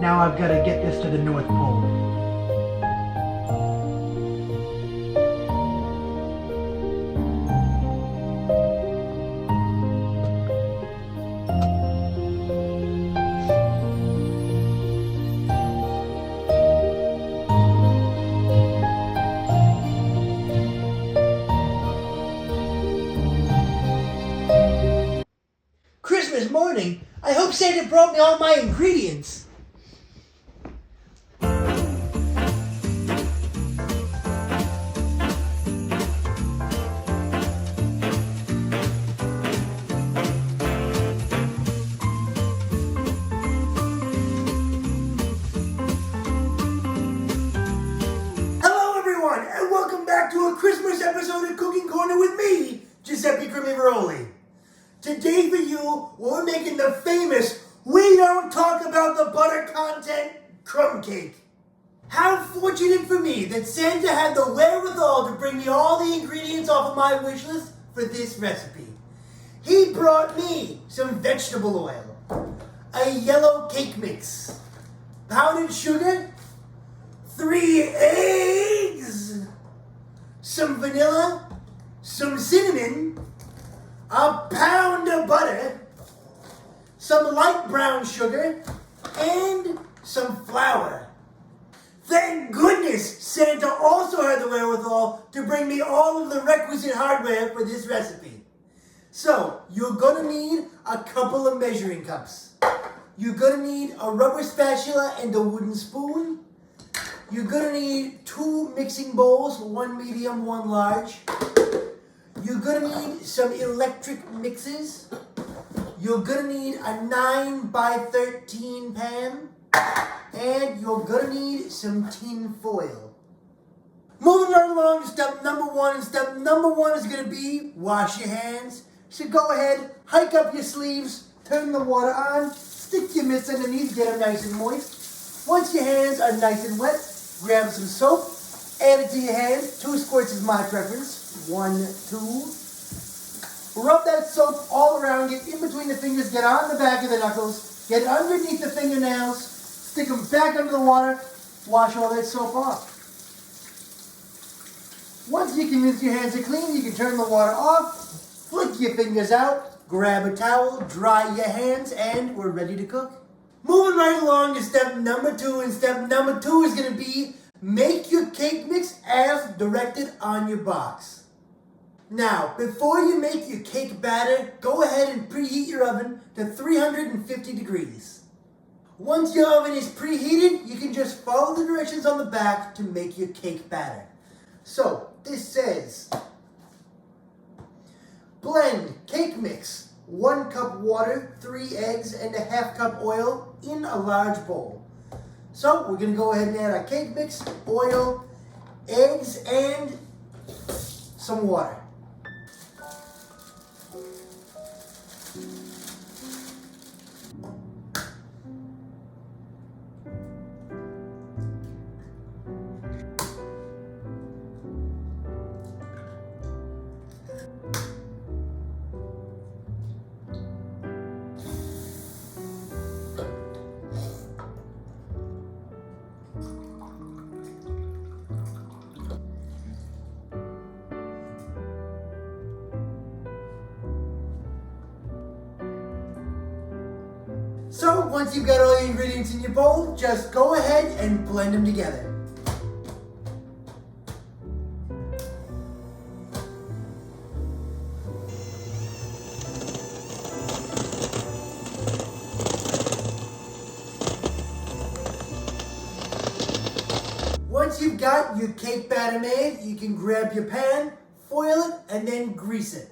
Now I've got to get this to the North Pole. Christmas morning? I hope Santa brought me all my ingredients. And welcome back to a Christmas episode of Cooking Corner with me, Giuseppe CrimiVaroli. Today for you, we're making the famous We Don't Talk About the Butter Content crumb cake. How fortunate for me that Santa had the wherewithal to bring me all the ingredients off of my wish list for this recipe. He brought me some vegetable oil, a yellow cake mix, powdered sugar, 3 eggs, some vanilla, some cinnamon, a pound of butter, some light brown sugar, and some flour. Thank goodness Santa also had the wherewithal to bring me all of the requisite hardware for this recipe. So, you're gonna need a couple of measuring cups. You're gonna need a rubber spatula and a wooden spoon. You're gonna need 2 mixing bowls, 1 medium, 1 large. You're gonna need some electric mixers. You're gonna need a 9 by 13 pan. And you're gonna need some tin foil. Moving right along to step number 1. And step number 1 is gonna be wash your hands. So go ahead, hike up your sleeves, turn the water on, stick your mitts underneath, get them nice and moist. Once your hands are nice and wet, grab some soap, add it to your hands. 2 squirts is my preference. 1, 2. Rub that soap all around, get in between the fingers, get on the back of the knuckles, get underneath the fingernails, stick them back under the water, wash all that soap off. Once you convince your hands are clean, you can turn the water off, flick your fingers out, grab a towel, dry your hands, and we're ready to cook. Moving right along to step number 2, and step number 2 is going to be make your cake mix as directed on your box. Now, before you make your cake batter, go ahead and preheat your oven to 350 degrees. Once your oven is preheated, you can just follow the directions on the back to make your cake batter. So, this says, blend cake mix, 1 cup water, 3 eggs, and a ½ cup oil in a large bowl. So we're going to go ahead and add our cake mix, oil, eggs, and some water. So once you've got all the ingredients in your bowl, just go ahead and blend them together. Once you've got your cake batter made, you can grab your pan, foil it, and then grease it.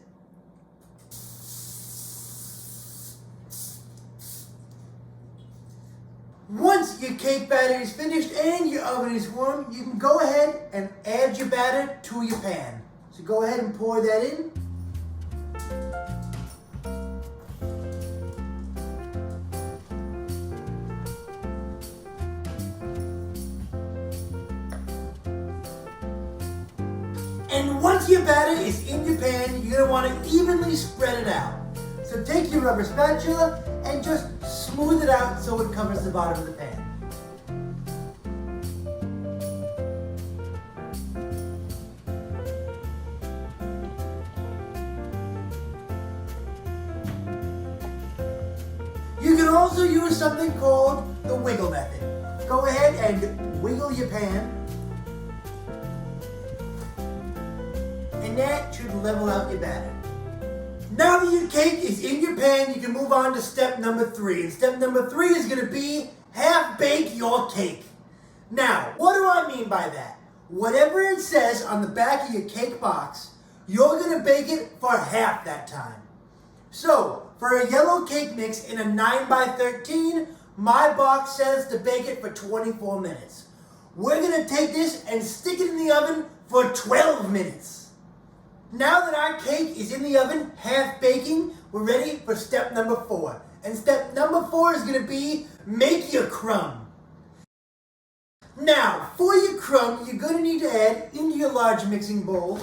Once your cake batter is finished and your oven is warm, you can go ahead and add your batter to your pan. So go ahead and pour that in. And once your batter is in your pan, you're going to want to evenly spread it out. So take your rubber spatula and just smooth it out so it covers the bottom of the pan. You can also use something called the wiggle method. Go ahead and wiggle your pan, and that should level out your batter. Now that your cake is in your pan, you can move on to step number 3. And step number 3 is going to be half bake your cake. Now, what do I mean by that? Whatever it says on the back of your cake box, you're going to bake it for half that time. So, for a yellow cake mix in a 9x13, my box says to bake it for 24 minutes. We're going to take this and stick it in the oven for 12 minutes. Now that our cake is in the oven, half baking, we're ready for step number 4. And step number 4 is going to be make your crumb. Now, for your crumb, you're going to need to add into your large mixing bowl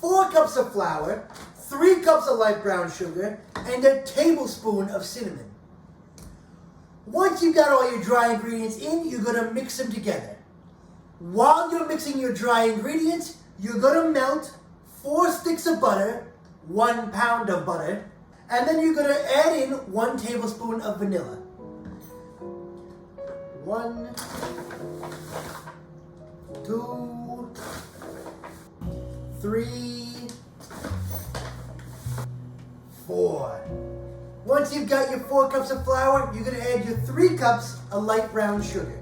4 cups of flour, 3 cups of light brown sugar, and a tablespoon of cinnamon. Once you've got all your dry ingredients in, you're going to mix them together. While you're mixing your dry ingredients, you're going to melt 4 sticks of butter, 1 pound of butter, and then you're going to add in 1 tablespoon of vanilla. 1, 2, 3, 4. Once you've got your 4 cups of flour, you're going to add your 3 cups of light brown sugar.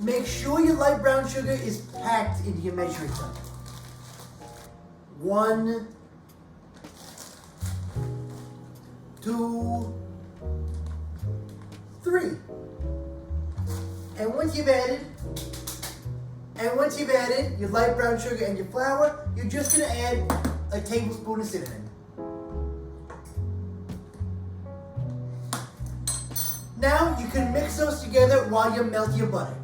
Make sure your light brown sugar is packed into your measuring cup. 1, 2, 3. And once you've added your light brown sugar and your flour, you're just going to add a tablespoon of cinnamon. Now you can mix those together while you melt your butter.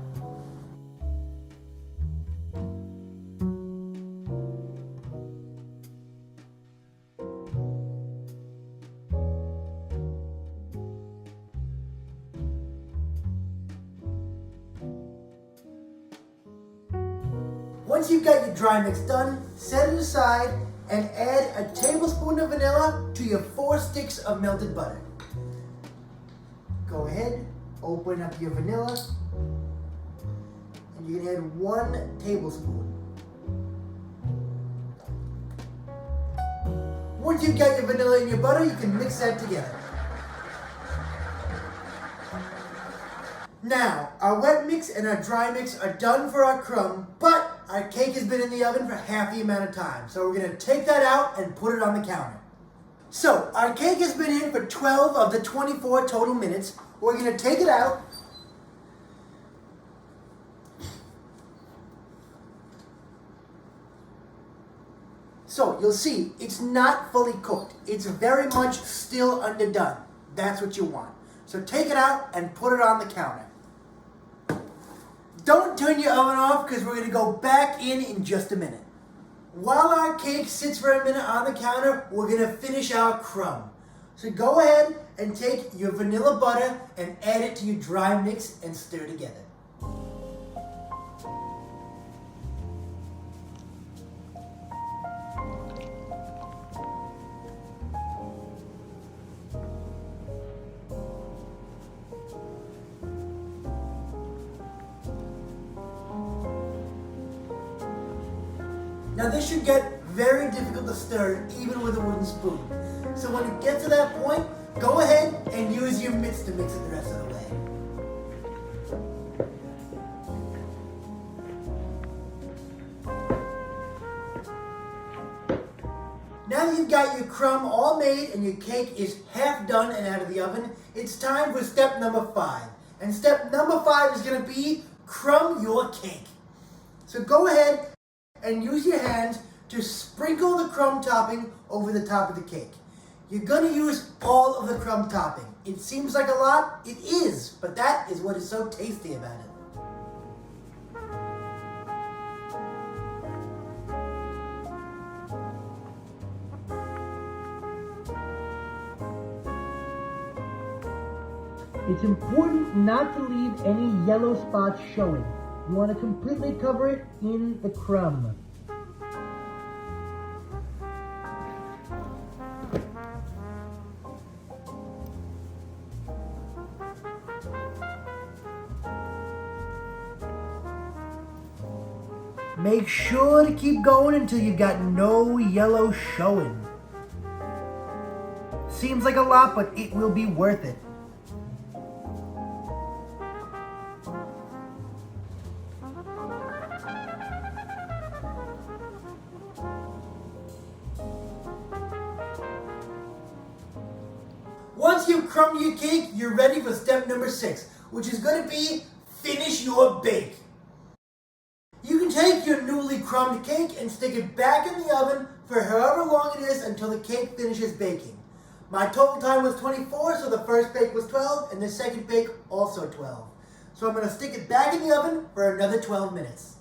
Once you've got your dry mix done, set it aside and add a tablespoon of vanilla to your 4 sticks of melted butter. Go ahead, open up your vanilla, and you can add 1 tablespoon. Once you've got your vanilla in your butter, you can mix that together. Now, our wet mix and our dry mix are done for our crumb, but our cake has been in the oven for half the amount of time. So we're going to take that out and put it on the counter. So, our cake has been in for 12 of the 24 total minutes. We're going to take it out. So, you'll see, it's not fully cooked. It's very much still underdone. That's what you want. So take it out and put it on the counter. Don't turn your oven off because we're going to go back in just a minute. While our cake sits for a minute on the counter, we're going to finish our crumb. So go ahead and take your vanilla butter and add it to your dry mix and stir together. Now this should get very difficult to stir even with a wooden spoon. So when it gets to that point, go ahead and use your mitts to mix it the rest of the way. Now that you've got your crumb all made and your cake is half done and out of the oven, it's time for step number 5. And step number 5 is going to be crumb your cake. So go ahead and use your hands to sprinkle the crumb topping over the top of the cake. You're going to use all of the crumb topping. It seems like a lot, it is, but that is what is so tasty about it. It's important not to leave any yellow spots showing. You want to completely cover it in the crumb. Make sure to keep going until you've got no yellow showing. Seems like a lot, but it will be worth it. Once you've crumbed your cake, you're ready for step number 6, which is going to be finish your bake. You can take your newly crumbed cake and stick it back in the oven for however long it is until the cake finishes baking. My total time was 24, so the first bake was 12, and the second bake also 12. So I'm going to stick it back in the oven for another 12 minutes.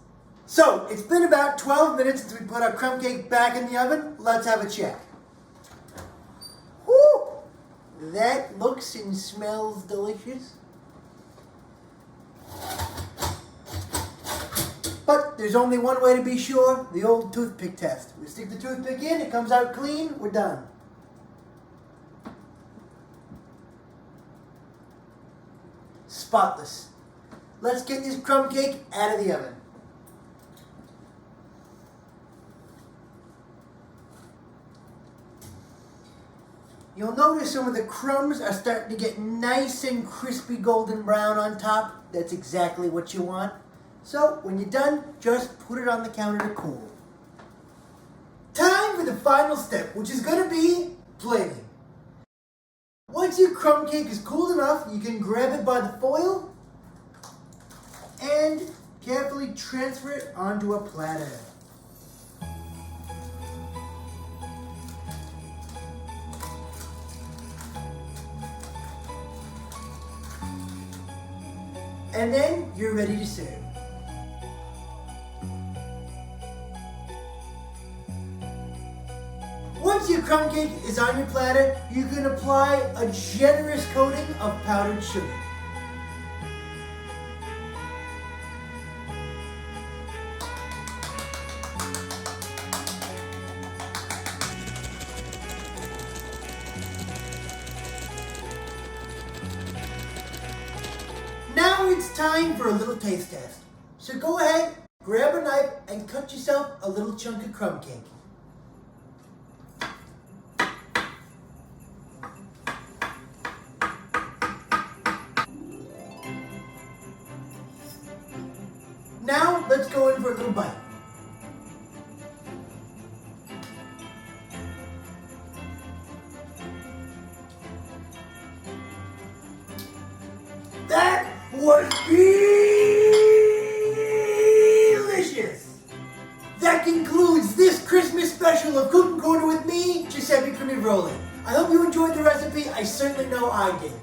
So, it's been about 12 minutes since we put our crumb cake back in the oven. Let's have a check. Woo! That looks and smells delicious. But there's only one way to be sure, the old toothpick test. We stick the toothpick in, it comes out clean, we're done. Spotless. Let's get this crumb cake out of the oven. You'll notice some of the crumbs are starting to get nice and crispy golden brown on top. That's exactly what you want. So, when you're done, just put it on the counter to cool. Time for the final step, which is going to be plating. Once your crumb cake is cooled enough, you can grab it by the foil and carefully transfer it onto a platter. And then you're ready to serve. Once your crumb cake is on your platter, you can apply a generous coating of powdered sugar. Now it's time for a little taste test. So go ahead, grab a knife, and cut yourself a little chunk of crumb cake. Now, let's go in for a little bite. That was delicious! That concludes this Christmas special of Cooking Corner with me, Giuseppe CrimiVaroli. I hope you enjoyed the recipe. I certainly know I did.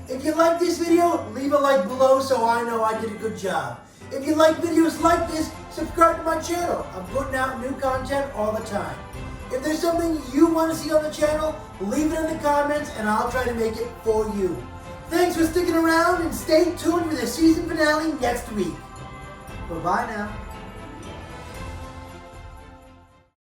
If you like this video, leave a like below so I know I did a good job. If you like videos like this, subscribe to my channel. I'm putting out new content all the time. If there's something you want to see on the channel, leave it in the comments and I'll try to make it for you. Thanks for sticking around and stay tuned for the season finale next week. Bye-bye now.